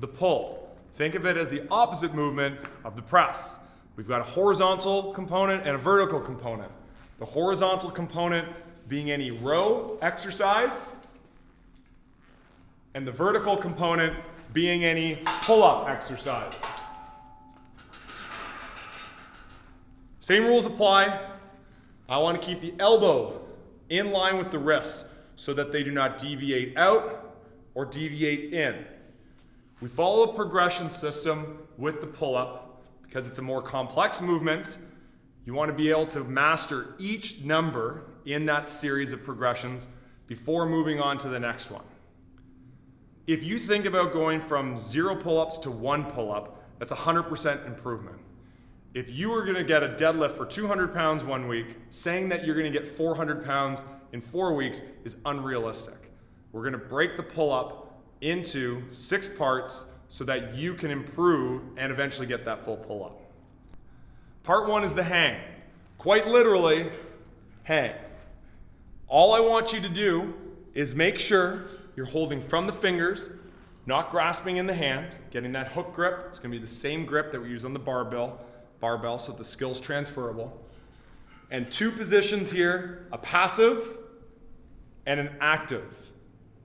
the pull. Think of it as the opposite movement of the press. We've got a horizontal component and a vertical component. The horizontal component being any row exercise, and the vertical component being any pull-up exercise. Same rules apply. I want to keep the elbow in line with the wrist so that they do not deviate out or deviate in. We follow a progression system with the pull-up because it's a more complex movement. You want to be able to master each number in that series of progressions before moving on to the next one. If you think about going from 0 pull-ups to 1 pull-up, that's 100% improvement. If you were going to get a deadlift for 200 pounds 1 week, saying that you're going to get 400 pounds in 4 weeks is unrealistic. We're going to break the pull-up into 6 parts so that you can improve and eventually get that full pull-up. Part 1 is the hang. Quite literally, hang. All I want you to do is make sure you're holding from the fingers, not grasping in the hand, getting that hook grip. It's going to be the same grip that we use on the barbell so the skill's transferable. And 2 positions here, a passive and an active.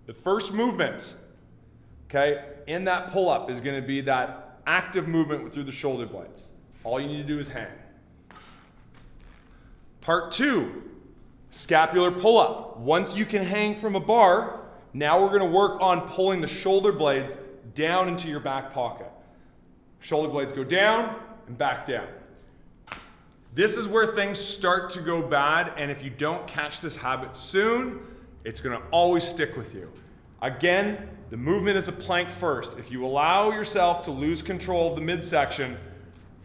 The first movement, okay, in that pull-up is going to be that active movement through the shoulder blades. All you need to do is hang. Part 2, scapular pull-up. Once you can hang from a bar, now we're going to work on pulling the shoulder blades down into your back pocket. Shoulder blades go down and back down. This is where things start to go bad, and if you don't catch this habit soon, it's going to always stick with you. Again, the movement is a plank first. If you allow yourself to lose control of the midsection,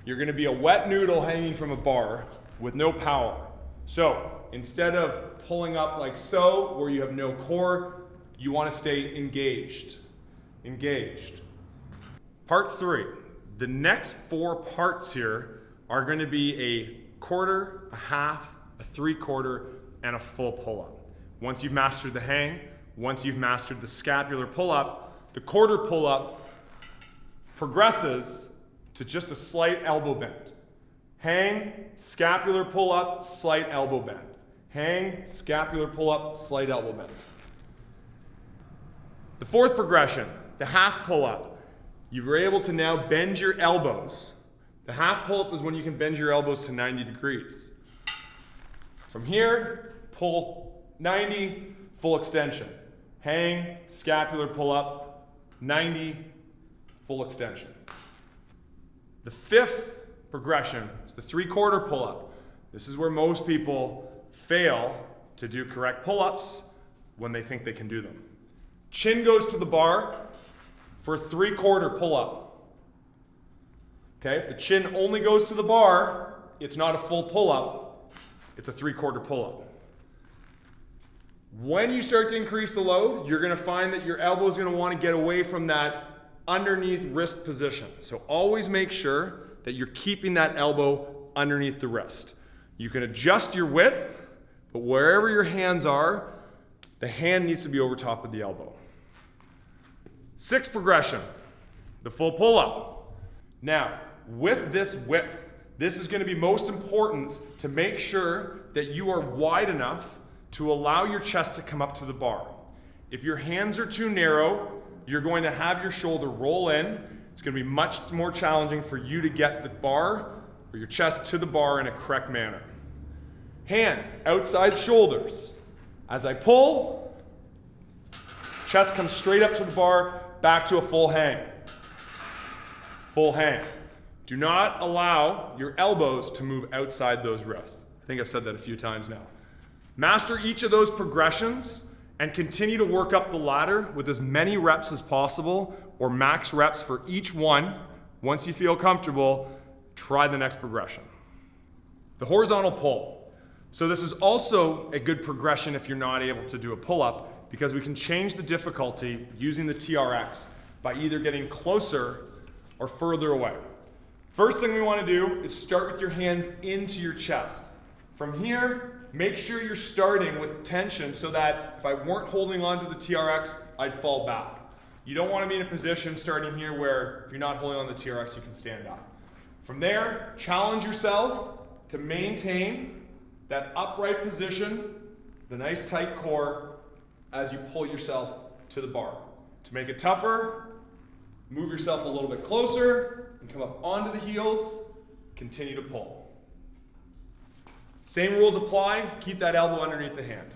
you're going to be a wet noodle hanging from a bar with no power. So instead of pulling up like so, where you have no core, you want to stay engaged. Engaged. Part 3. The next 4 parts here are going to be a quarter, a half, a 3/4, and a full pull-up. Once you've mastered the hang, once you've mastered the scapular pull-up, the quarter pull-up progresses to just a slight elbow bend. Hang, scapular pull-up, slight elbow bend. Hang, scapular pull-up, slight elbow bend. The 4th progression, the half pull-up. You were able to now bend your elbows. The half pull-up is when you can bend your elbows to 90 degrees. From here, pull 90, full extension. Hang, scapular pull-up, 90, full extension. The 5th progression is the 3/4 pull-up. This is where most people fail to do correct pull-ups when they think they can do them. Chin goes to the bar for a 3/4 pull-up. Okay, if the chin only goes to the bar, it's not a full pull-up, it's a 3/4 pull-up. When you start to increase the load, you're going to find that your elbow is going to want to get away from that underneath wrist position. So always make sure that you're keeping that elbow underneath the wrist. You can adjust your width, but wherever your hands are, the hand needs to be over top of the elbow. 6th progression, the full pull-up. Now, with this width, this is going to be most important to make sure that you are wide enough to allow your chest to come up to the bar. If your hands are too narrow, you're going to have your shoulder roll in. It's going to be much more challenging for you to get the bar or your chest to the bar in a correct manner. Hands outside shoulders. As I pull, chest comes straight up to the bar, back to a full hang. Full hang. Do not allow your elbows to move outside those wrists. I think I've said that a few times now. Master each of those progressions and continue to work up the ladder with as many reps as possible or max reps for each one. Once you feel comfortable, try the next progression. The horizontal pull. So this is also a good progression if you're not able to do a pull-up, because we can change the difficulty using the TRX by either getting closer or further away. First thing we want to do is start with your hands into your chest. From here, make sure you're starting with tension so that if I weren't holding on to the TRX, I'd fall back. You don't want to be in a position starting here where if you're not holding on the TRX, you can stand up. From there, challenge yourself to maintain that upright position, the nice tight core, as you pull yourself to the bar. To make it tougher, move yourself a little bit closer and come up onto the heels, continue to pull. Same rules apply, keep that elbow underneath the hand.